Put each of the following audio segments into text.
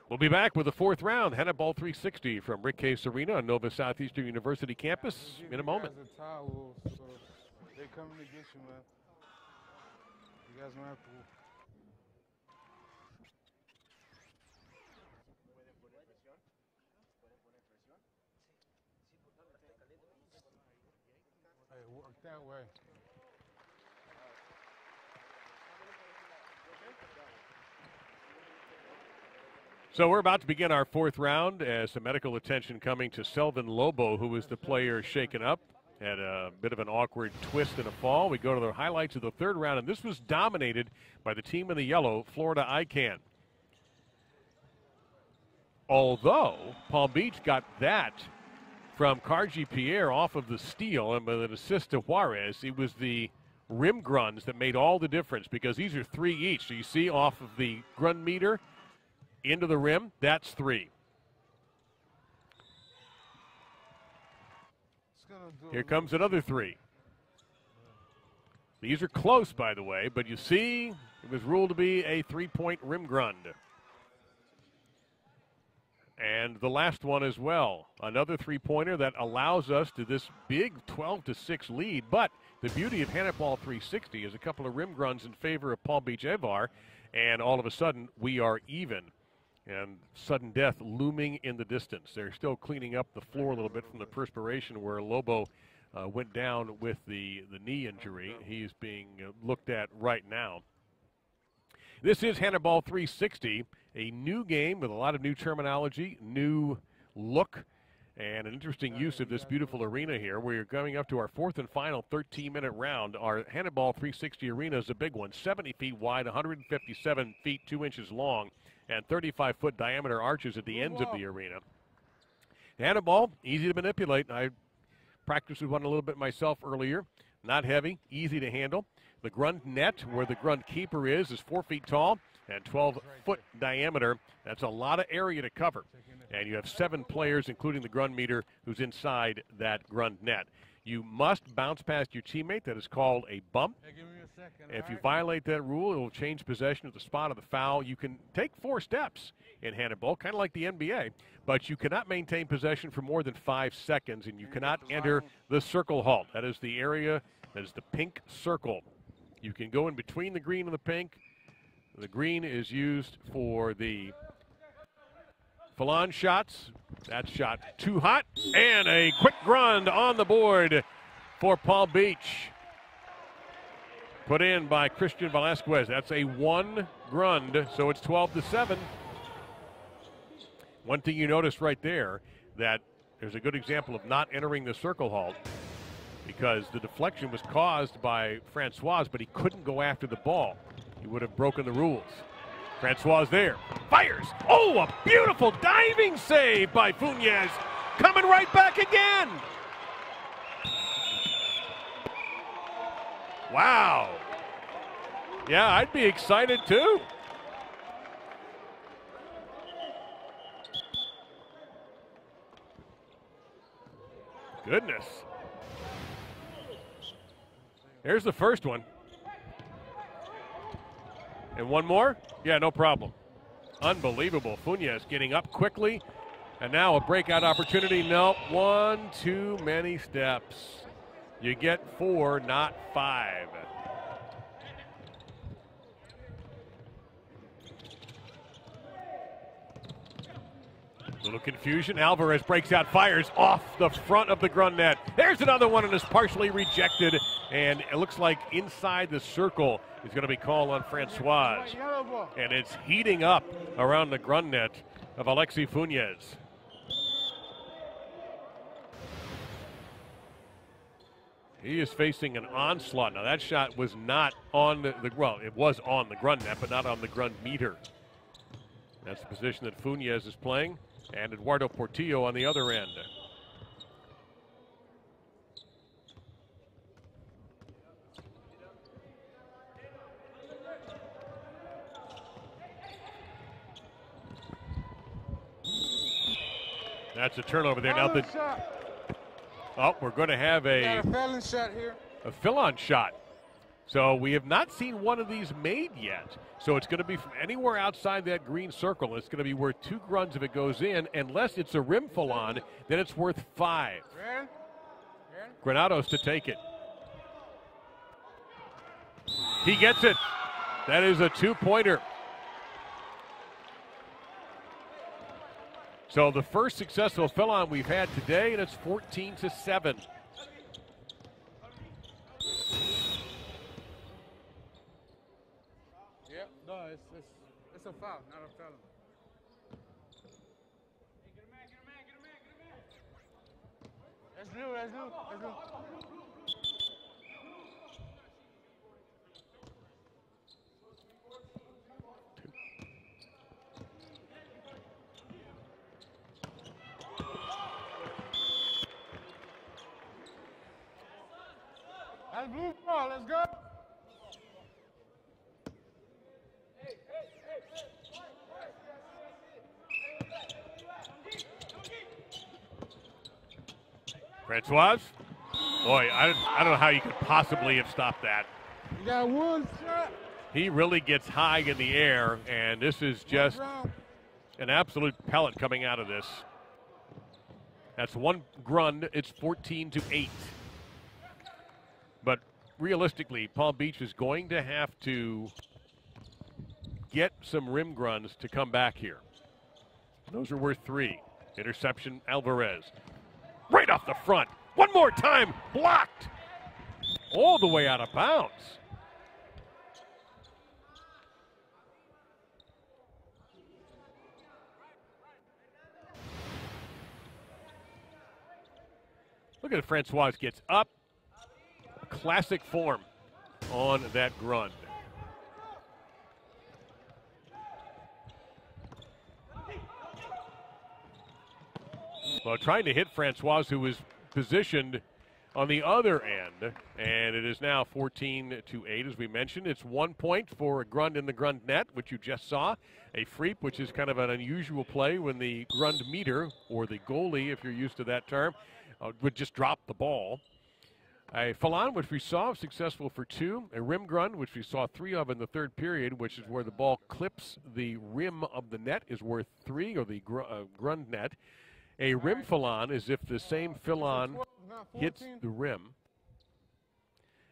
We'll be back with the fourth round. Hanetball360 from Rick Case Arena on Nova Southeastern University campus in a moment. They're coming to get you, man. You guys don't have to. Hey, work that way. So we're about to begin our fourth round as some medical attention coming to Selvin Lobo, who was the player shaken up. Had a bit of an awkward twist and a fall. We go to the highlights of the third round, and this was dominated by the team in the yellow, Florida Icahn. Although Palm Beach got that from Karji Pierre off of the steal, and with an assist to Juarez, it was the rim gruns that made all the difference, because these are 3 each. So you see off of the grun meter into the rim, that's 3. Here comes another 3. These are close, by the way, but you see it was ruled to be a 3-point rim grund. And the last one as well, another 3-pointer that allows us to this big 12-6 lead. But the beauty of Hanetball360 is a couple of rim gruns in favor of Palm Beach Evar, and all of a sudden we are even. And sudden death looming in the distance. They're still cleaning up the floor a little bit from the perspiration where Lobo went down with the knee injury. He's being looked at right now. This is Hanetball360, a new game with a lot of new terminology, new look, and an interesting use of this beautiful arena here. We're going up to our fourth and final 13-minute round. Our Hanetball360 arena is a big one, 70 feet wide, 157 feet, 2 inches long, and 35-foot diameter arches at the ends of the arena. Handball, easy to manipulate. I practiced with one a little bit myself earlier. Not heavy, easy to handle. The grunt net, where the grunt keeper is 4 feet tall and 12-foot diameter. That's a lot of area to cover. And you have 7 players, including the grunt meter, who's inside that grunt net. You must bounce past your teammate. That is called a bump. If you violate that rule, it will change possession at the spot of the foul. You can take 4 steps in handball, kind of like the NBA, but you cannot maintain possession for more than 5 seconds, and you cannot enter the circle halt. That is the area, that is the pink circle. You can go in between the green and the pink. The green is used for the Fallon shots. That shot too hot, and a quick grund on the board for Palm Beach. Put in by Christian Velasquez. That's a 1 grund, so it's 12-7. One thing you notice right there, that there's a good example of not entering the circle halt, because the deflection was caused by Francois, but he couldn't go after the ball. He would have broken the rules. Francois there, fires. Oh, a beautiful diving save by Funes. Coming right back again. Wow. Yeah, I'd be excited too. Goodness. Here's the first one. And one more? Yeah, no problem. Unbelievable. Funes getting up quickly. And now a breakout opportunity. Nope, 1 too many steps. You get 4, not 5. Little confusion. Alvarez breaks out, fires off the front of the grund net. There's another one, and is partially rejected. And it looks like inside the circle is going to be called on Francois. And it's heating up around the grund net of Alexi Funes. He is facing an onslaught. Now, that shot was not on well, it was on the grund net, but not on the grund meter. That's the position that Funes is playing, and Eduardo Portillo on the other end. That's a turnover there. Now we're going to have a Fallon shot here. A fill-on shot. So we have not seen one of these made yet. So it's going to be from anywhere outside that green circle. It's going to be worth 2 gruns if it goes in. Unless it's a rim full-on, then it's worth 5. Granados to take it. He gets it. That is a 2-pointer. So the first successful fill-on we've had today, and it's 14-7. Yep. No, it's a foul, not a felon. That's blue. That's blue. That's blue. That's blue ball. Let's go. Francois? Boy, I don't know how you could possibly have stopped that. You got one shot. He really gets high in the air, and this is just an absolute pellet coming out of this. That's 1 grund. It's 14-8. But realistically, Palm Beach is going to have to get some rim gruns to come back here. Those are worth 3. Interception, Alvarez. Right off the front. One more time. Blocked. All the way out of bounds. Look at it. Francois gets up. Classic form on that grund. Well, trying to hit Francois, who was positioned on the other end, and it is now 14-8, as we mentioned. It's 1 point for a grund in the grund net, which you just saw. A freep, which is kind of an unusual play when the grund meter, or the goalie, if you're used to that term, would just drop the ball. A full-on, which we saw, successful for 2. A rim grund, which we saw 3 of in the third period, which is where the ball clips the rim of the net, is worth 3, or the grund net. A rim fill-on is if the same fill-on hits the rim,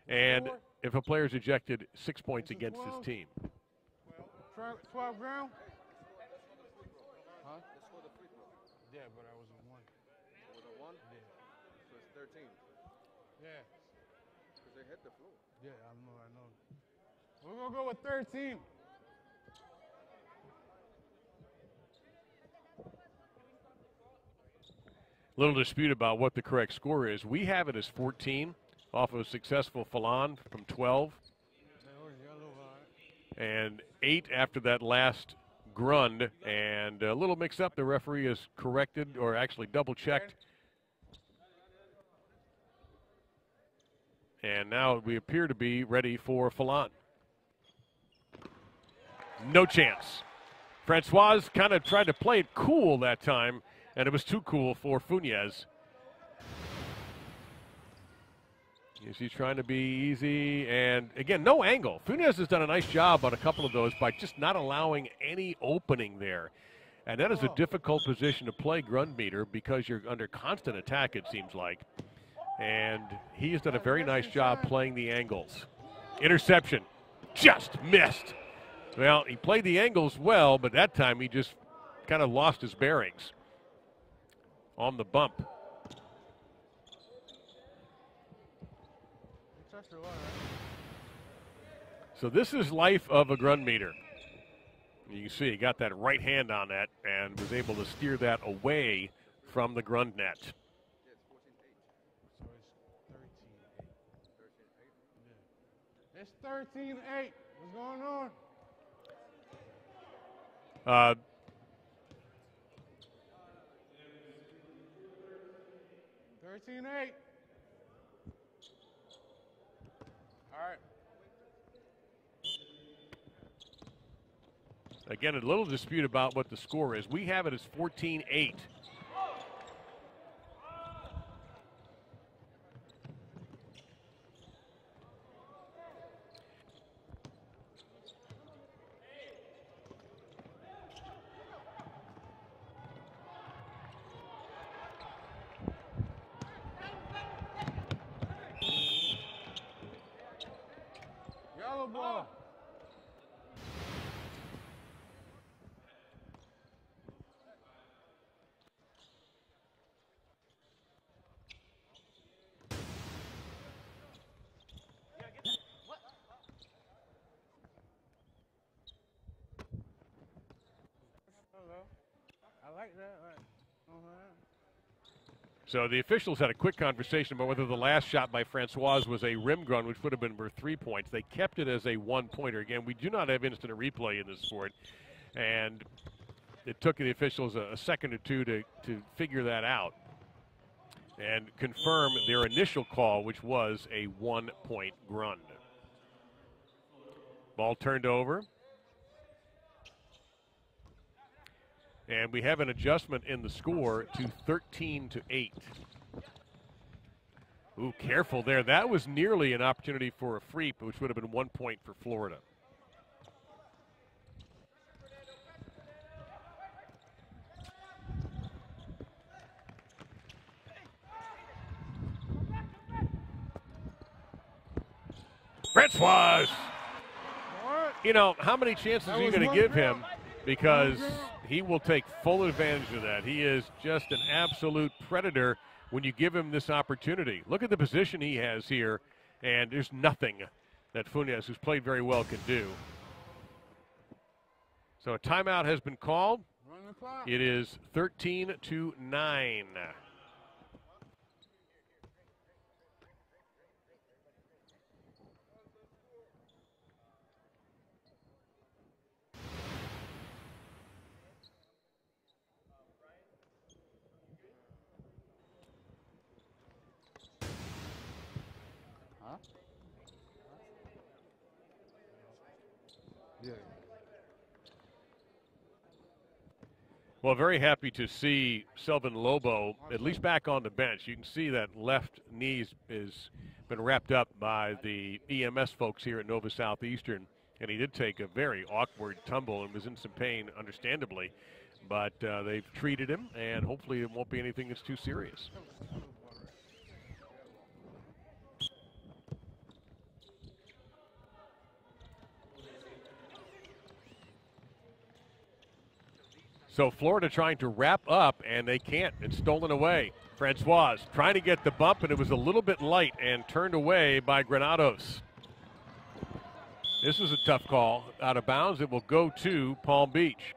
and if a player is ejected, 6 points against his team. 12 ground? Huh? Yeah, but I was on 1. Was it 1? Yeah. So it's 13. Yeah. Because they hit the floor. Yeah, I know. We're going to go with 13. Little dispute about what the correct score is. We have it as 14 off of a successful Falon from 12. And 8 after that last grund. And a little mix up. The referee has corrected, or actually double checked. And now we appear to be ready for Falon. No chance. Francois kind of tried to play it cool that time, and it was too cool for Funes. He's trying to be easy, and again, no angle. Funes has done a nice job on a couple of those by just not allowing any opening there. And that is a difficult position to play grund meter because you're under constant attack, it seems like. And he has done a very nice job playing the angles. Interception. Just missed. Well, he played the angles well, but that time he just kind of lost his bearings on the bump. So this is life of a grund meter. You can see he got that right hand on that and was able to steer that away from the grund net. It's 13-8. What's going on? 13-8. All right. Again, a little dispute about what the score is. We have it as 14-8. like that. So the officials had a quick conversation about whether the last shot by Francois was a rim gun, which would have been worth 3 points. They kept it as a one-pointer. Again, we do not have instant replay in this sport, and it took the officials a second or two to figure that out and confirm their initial call, which was a 1-point grund. Ball turned over. And we have an adjustment in the score to 13-8. Ooh, careful there. That was nearly an opportunity for a free, which would have been 1 point for Florida. Francois! You know, how many chances are you going to give him? Because he will take full advantage of that. He is just an absolute predator when you give him this opportunity. Look at the position he has here, and there's nothing that Funes, who's played very well, can do. So a timeout has been called. It is 13-9. Yeah. Well, very happy to see Selvin Lobo at least back on the bench. You can see that left knee has been wrapped up by the EMS folks here at Nova Southeastern, and he did take a very awkward tumble and was in some pain, understandably. But they've treated him, and hopefully it won't be anything that's too serious. So Florida trying to wrap up, and they can't. It's stolen away. Francois trying to get the bump, and it was a little bit light and turned away by Granados. This is a tough call. Out of bounds, it will go to Palm Beach.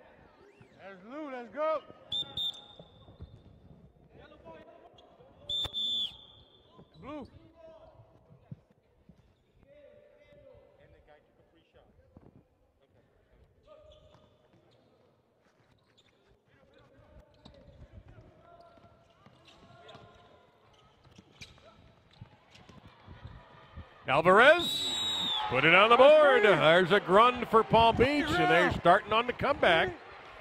That's Lou, let's go. Blue. Alvarez put it on the board. There's a grund for Palm Beach, and they're starting on the comeback.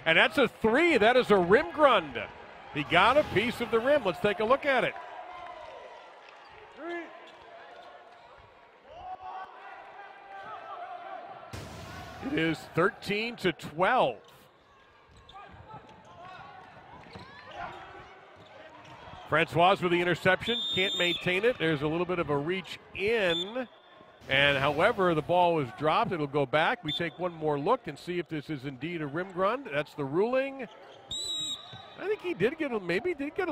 And that's a three. That is a rim grund. He got a piece of the rim. Let's take a look at it. It is 13-12. Francois with the interception, can't maintain it. There's a little bit of a reach in, and however, the ball was dropped. It'll go back. We take one more look and see if this is indeed a rim grund. That's the ruling. I think he did get a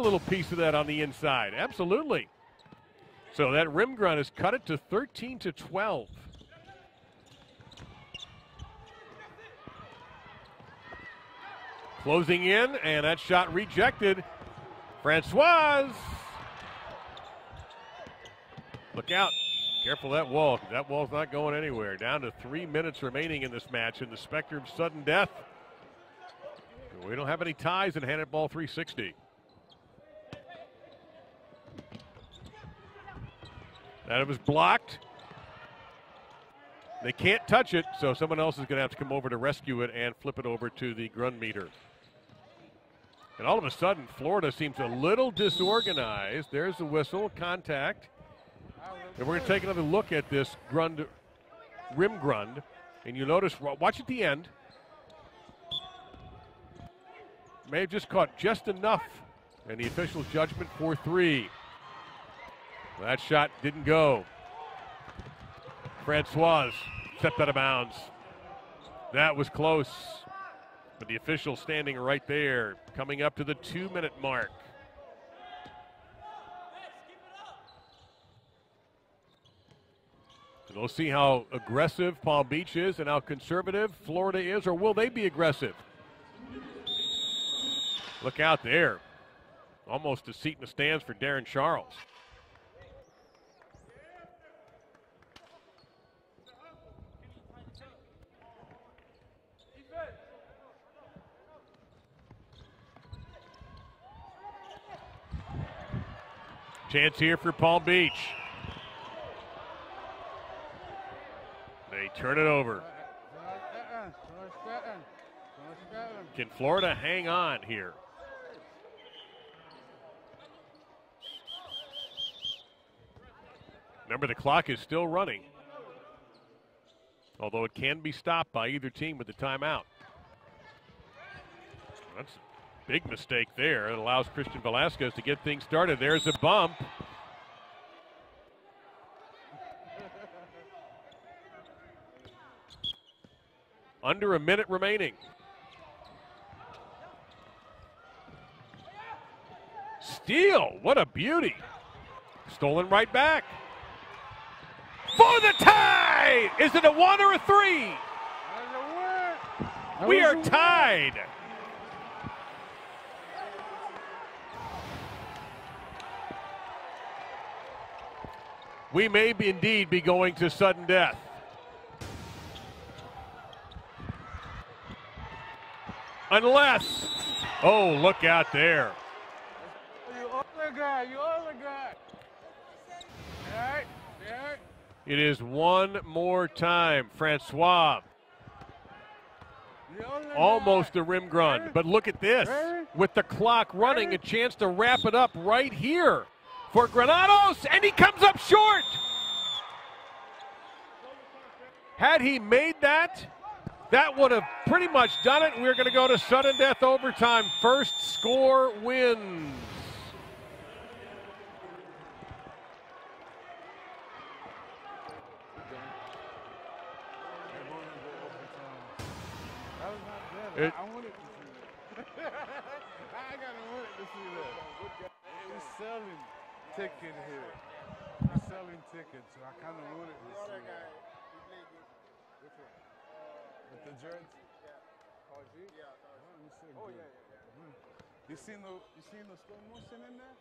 little piece of that on the inside. Absolutely. So that rim grund has cut it to 13-12. Closing in, and that shot rejected. Francois. Look out. Careful that wall. That wall's not going anywhere. Down to 3 minutes remaining in this match in the specter of sudden death. We don't have any ties in Hanetball360. And it was blocked. They can't touch it, so someone else is going to have to come over to rescue it and flip it over to the grund meter. And all of a sudden, Florida seems a little disorganized. There's the whistle, contact. And we're going to take another look at this grund, rim grund. And you notice, watch at the end. May have just caught just enough. And the official's judgment for three. That shot didn't go. Francois stepped out of bounds. That was close. But the official standing right there, coming up to the 2-minute mark. And we'll see how aggressive Palm Beach is and how conservative Florida is, or will they be aggressive? Look out there. Almost a seat in the stands for Darren Charles. Chance here for Palm Beach. They turn it over. Can Florida hang on here? Remember, the clock is still running, although it can be stopped by either team with the timeout. That's a big mistake there. It allows Christian Velasquez to get things started. There's a bump. Under a minute remaining. Steal, what a beauty. Stolen right back. For the tie! Is it a 1 or a 3? We are tied. We may be indeed be going to sudden death. Unless, oh, look out there. You all the guy, you all the guy. All right, all right. It is one more time, Francois. Almost a rim run, but look at this. With the clock running, a chance to wrap it up right here for Granados, and he comes up short. Had he made that, that would have pretty much done it. We're going to go to sudden death overtime. First score wins. I wanted to see that. I got wanted to see that. He's selling ticket here. He's selling tickets, so I kind of wanted to see that. Which one? With the dreads? Yeah. Oh, G? Yeah. Oh, yeah. You seen the slow motion in there?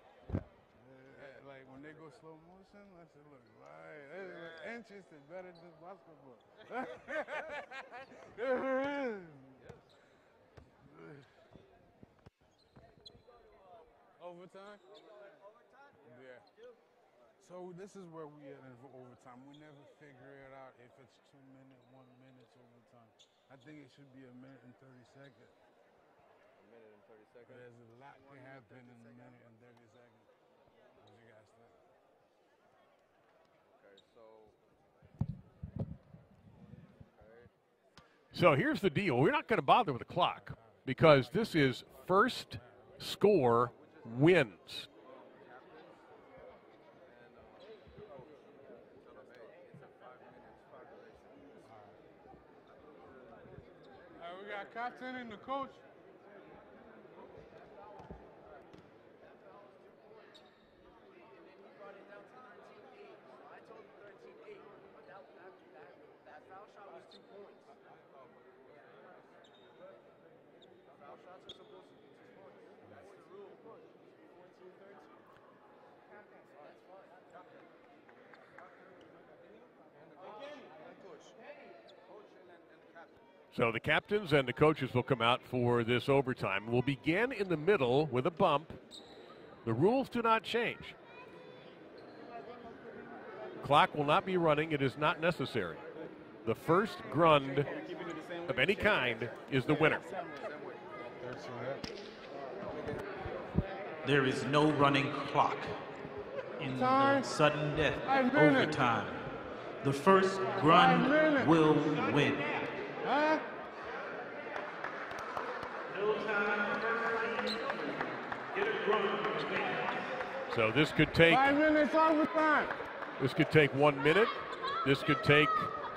Like when they go slow motion, I said, look, right. That is interesting, better than basketball. Overtime? Yeah. So this is where we at in overtime. We never figure it out if it's 2 minutes, 1 minute overtime. I think it should be 1 minute and 30 seconds. 1 minute and 30 seconds. There's a lot can happen in 1 minute and 30 seconds. What you guys think? Okay, so. Okay. So here's the deal. We're not going to bother with the clock because this is first score wins. We got captain and the coach. So the captains and the coaches will come out for this overtime. We'll begin in the middle with a bump. The rules do not change. Clock will not be running. It is not necessary. The first grund of any kind is the winner. There is no running clock in the sudden death overtime. The first grund will win. Huh? So this could take 5 minutes overtime. This could take 1 minute. This could take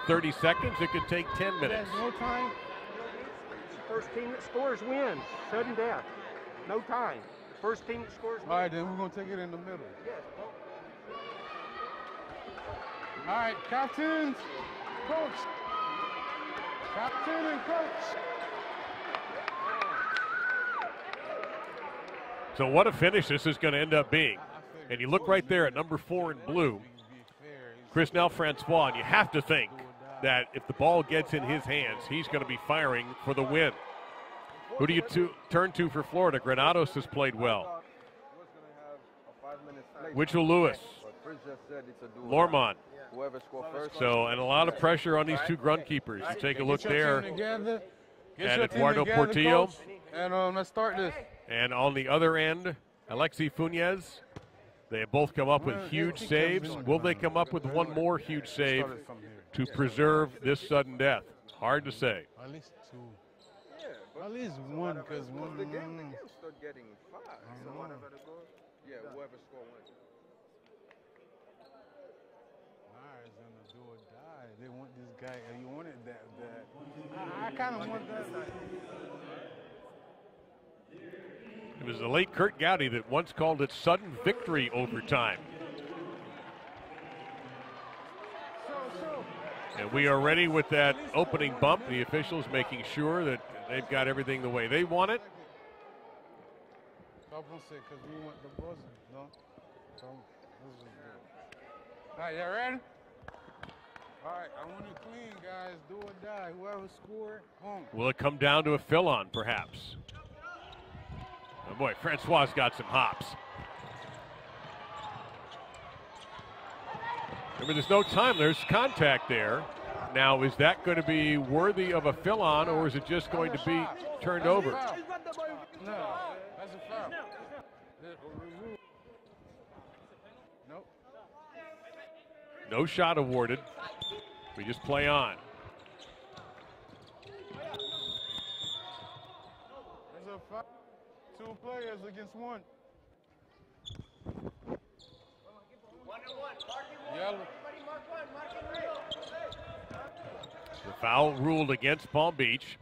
30 seconds. It could take 10 minutes. No time. First team that scores wins. Sudden death. No time. First team that scores wins. All right, then we're going to take it in the middle. Yes. All right, captains, coach. Captain and coach. So what a finish this is going to end up being. And you look right there at number 4 in blue, Chrisnel Francois, and you have to think that if the ball gets in his hands, he's going to be firing for the win. Who do you turn to for Florida? Granados has played well. Mitchell Lewis, Lormont. So, and a lot of pressure on these two grunt keepers. You take a look there at Eduardo Portillo. And let's start this. And on the other end, Alexi Funes. They have both come up with huge saves. Will they come up with one more huge save to preserve this sudden death? Hard to say. At least 2. At least 1, because one. The game start getting fast. So whatever the goal, whoever score wins. Myers gonna do or die. They want this guy. You want it that bad. I kind of want that. It was the late Kurt Gowdy that once called it sudden victory overtime. And we are ready with that opening bump. The officials making sure that they've got everything the way they want it. Because we want the buzzer, no? So, all right, y'all ready? All right, I want it clean, guys. Do or die. Whoever scored, home. Will it come down to a fill-on, perhaps? Oh boy, Francois got some hops. Remember, there's no time. There's contact there. Now, is that going to be worthy of a fill-on, or is it just going to be turned over? No, that's a foul. Nope. No shot awarded. We just play on. There's a foul. 2 players against 1. Yellow. The foul ruled against Palm Beach.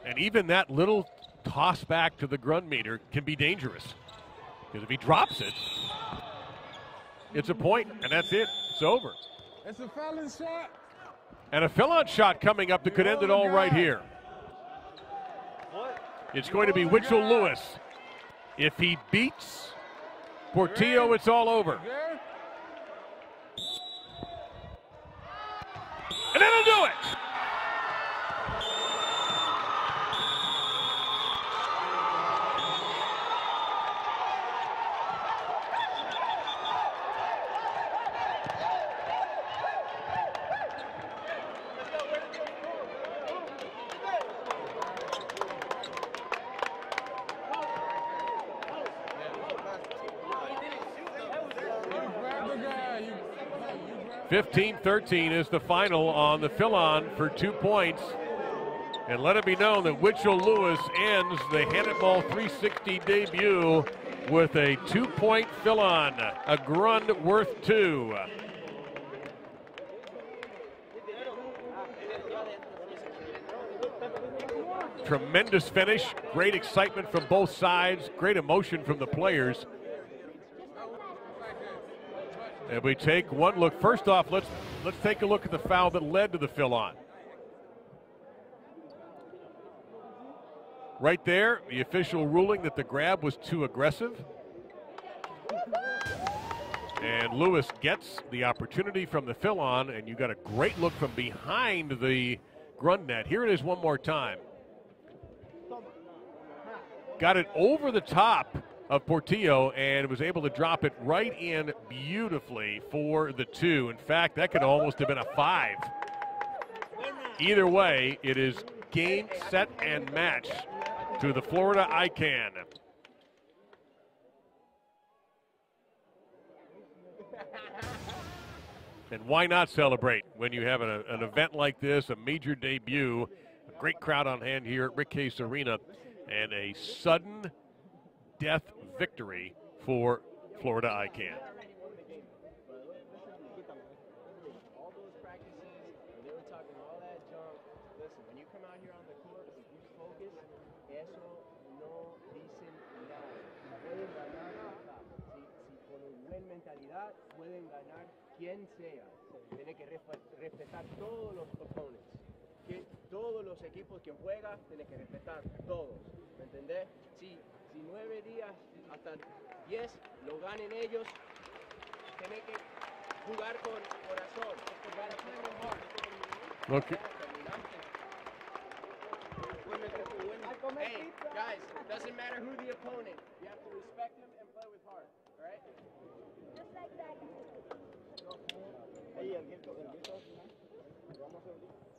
And even that little toss back to the grunt meter can be dangerous. Because if he drops it, it's a point, and that's it. It's over. It's a fouling shot. And a fill-on shot coming up that could end it all right here. It's going to be Mitchell Lewis. If he beats Portillo, it's all over. And that'll do it. You 15-13 is the final on the fill-on for 2 points. And let it be known that Mitchell Lewis ends the Hanetball360 debut with a 2-point fill-on, a grunt worth 2. Tremendous finish, great excitement from both sides, great emotion from the players. And we take one look. First off, let's take a look at the foul that led to the fill-on. Right there, the official ruling that the grab was too aggressive. And Lewis gets the opportunity from the fill-on, and you got a great look from behind the grunt net. Here it is one more time. Got it over the top of Portillo and was able to drop it right in beautifully for the 2. In fact, that could almost have been a 5. Either way, it is game, set, and match to the Florida Icon. And why not celebrate when you have an event like this, a major debut, a great crowd on hand here at Rick Case Arena, and a sudden death victory for Florida Icon. All those practices, when they were talking all that junk, listen, when you come out here on the court, if you focus, eso no dicen nada. Pueden ganar acá. Si con buena mentalidad pueden ganar quien sea. Tiene que respetar todos los opponents. Que todos los equipos que juega, tiene que respetar todos. ¿Me entendés? Si si 9 días hasta 10 lo ganen ellos, tienen que jugar con corazón. Okay. Hey, guys, doesn't matter who the opponent. You have to respect him and play with heart. All right? Just like that. Ahí, el grito, vamos a abrir.